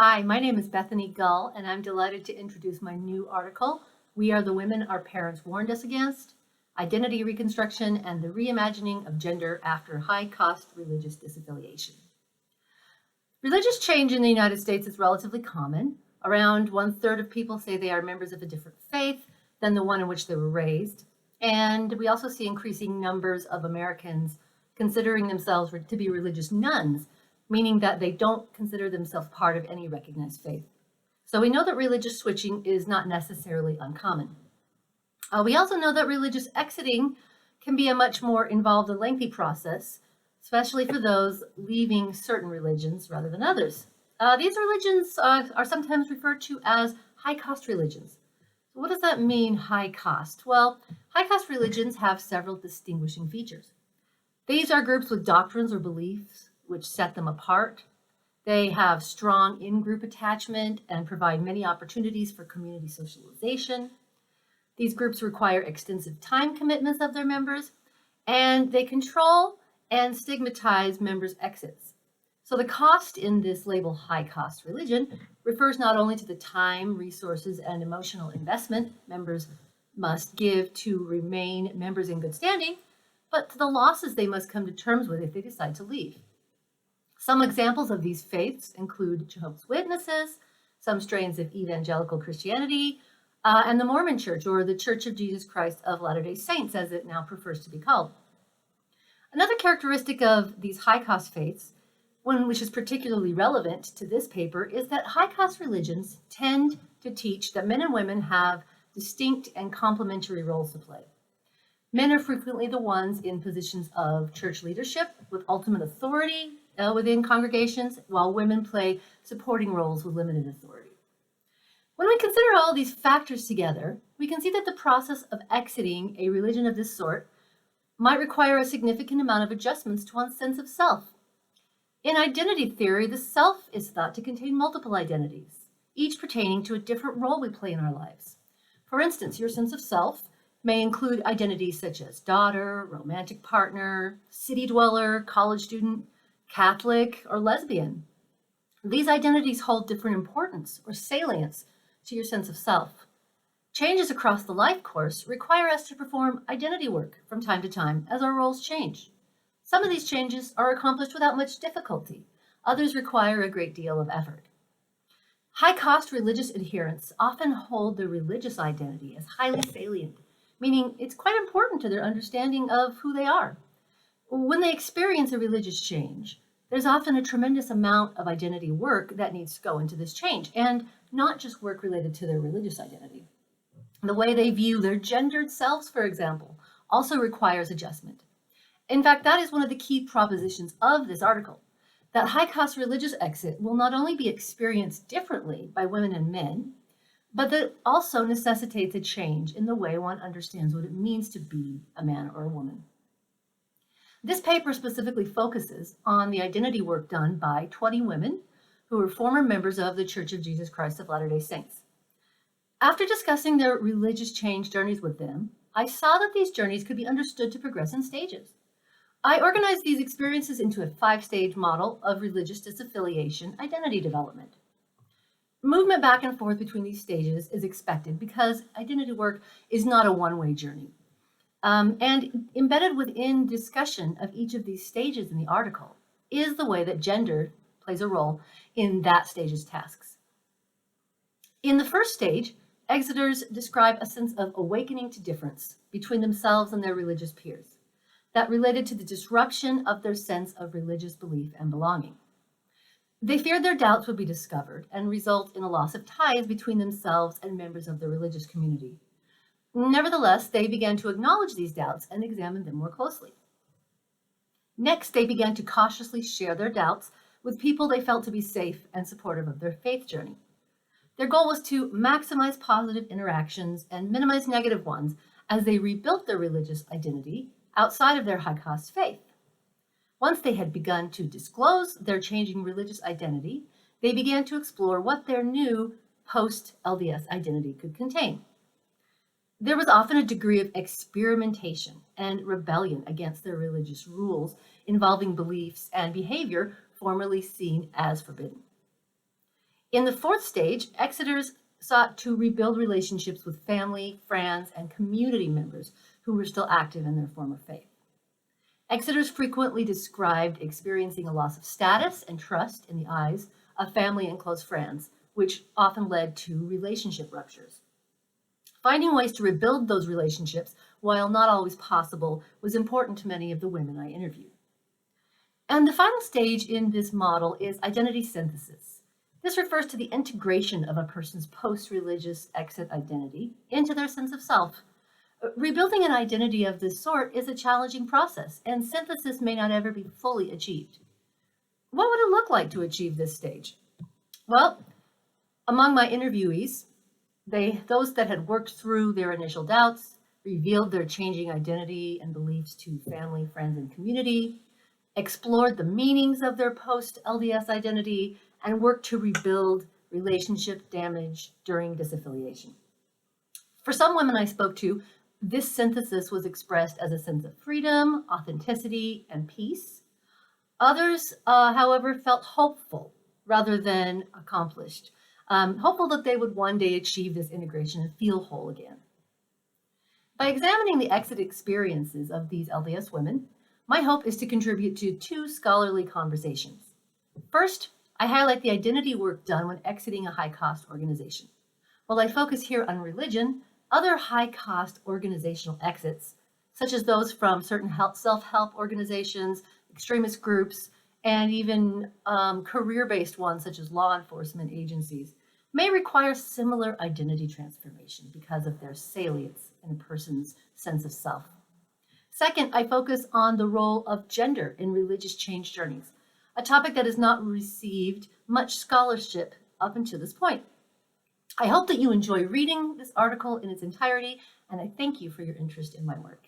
Hi, my name is Bethany Gull, and I'm delighted to introduce my new article, We Are the Women Our Parents Warned Us Against, Identity Reconstruction and the Reimagining of Gender After High-Cost Religious Disaffiliation. Religious change in the United States is relatively common. Around 1/3 of people say they are members of a different faith than the one in which they were raised. And we also see increasing numbers of Americans considering themselves to be religious nuns, meaning that they don't consider themselves part of any recognized faith. So we know that religious switching is not necessarily uncommon. We also know that religious exiting can be a much more involved and lengthy process, especially for those leaving certain religions rather than others. These religions are sometimes referred to as high-cost religions. So what does that mean, high cost? Well, high-cost religions have several distinguishing features. These are groups with doctrines or beliefs which set them apart. They have strong in-group attachment and provide many opportunities for community socialization. These groups require extensive time commitments of their members, and they control and stigmatize members' exits. So the cost in this label high-cost religion refers not only to the time, resources, and emotional investment members must give to remain members in good standing, but to the losses they must come to terms with if they decide to leave. Some examples of these faiths include Jehovah's Witnesses, some strains of evangelical Christianity, and the Mormon Church, or the Church of Jesus Christ of Latter-day Saints, as it now prefers to be called. Another characteristic of these high-cost faiths, one which is particularly relevant to this paper, is that high-cost religions tend to teach that men and women have distinct and complementary roles to play. Men are frequently the ones in positions of church leadership with ultimate authority within congregations, while women play supporting roles with limited authority. When we consider all these factors together, we can see that the process of exiting a religion of this sort might require a significant amount of adjustments to one's sense of self. In identity theory, the self is thought to contain multiple identities, each pertaining to a different role we play in our lives. For instance, your sense of self may include identities such as daughter, romantic partner, city dweller, college student, Catholic, or lesbian. These identities hold different importance or salience to your sense of self. Changes across the life course require us to perform identity work from time to time as our roles change. Some of these changes are accomplished without much difficulty. Others require a great deal of effort. High-cost religious adherents often hold their religious identity as highly salient, meaning it's quite important to their understanding of who they are. When they experience a religious change, there's often a tremendous amount of identity work that needs to go into this change, and not just work related to their religious identity. The way they view their gendered selves, for example, also requires adjustment. In fact, that is one of the key propositions of this article, that high-cost religious exit will not only be experienced differently by women and men, but that also necessitates a change in the way one understands what it means to be a man or a woman. This paper specifically focuses on the identity work done by 20 women who were former members of the Church of Jesus Christ of Latter-day Saints. After discussing their religious change journeys with them, I saw that these journeys could be understood to progress in stages. I organized these experiences into a 5-stage model of religious disaffiliation identity development. Movement back and forth between these stages is expected because identity work is not a one-way journey. And embedded within discussion of each of these stages in the article is the way that gender plays a role in that stage's tasks. In the first stage, exiters describe a sense of awakening to difference between themselves and their religious peers that related to the disruption of their sense of religious belief and belonging. They feared their doubts would be discovered and result in a loss of ties between themselves and members of the religious community. Nevertheless, they began to acknowledge these doubts and examine them more closely. Next, they began to cautiously share their doubts with people they felt to be safe and supportive of their faith journey. Their goal was to maximize positive interactions and minimize negative ones as they rebuilt their religious identity outside of their high-cost faith. Once they had begun to disclose their changing religious identity, they began to explore what their new post-LDS identity could contain. There was often a degree of experimentation and rebellion against their religious rules involving beliefs and behavior formerly seen as forbidden. In the fourth stage, exiters sought to rebuild relationships with family, friends, and community members who were still active in their former faith. Exiters frequently described experiencing a loss of status and trust in the eyes of family and close friends, which often led to relationship ruptures. Finding ways to rebuild those relationships, while not always possible, was important to many of the women I interviewed. And the final stage in this model is identity synthesis. This refers to the integration of a person's post-religious exit identity into their sense of self. Rebuilding an identity of this sort is a challenging process, and synthesis may not ever be fully achieved. What would it look like to achieve this stage? Well, among my interviewees, those that had worked through their initial doubts, revealed their changing identity and beliefs to family, friends, and community, explored the meanings of their post-LDS identity, and worked to rebuild relationship damage during disaffiliation. For some women I spoke to, this synthesis was expressed as a sense of freedom, authenticity, and peace. Others, however, felt hopeful rather than accomplished, hopeful that they would one day achieve this integration and feel whole again. By examining the exit experiences of these LDS women, my hope is to contribute to two scholarly conversations. First, I highlight the identity work done when exiting a high-cost organization. While I focus here on religion, other high-cost organizational exits, such as those from certain self-help organizations, extremist groups, and even career-based ones such as law enforcement agencies, may require similar identity transformation because of their salience in a person's sense of self. Second, I focus on the role of gender in religious change journeys, a topic that has not received much scholarship up until this point. I hope that you enjoy reading this article in its entirety, and I thank you for your interest in my work.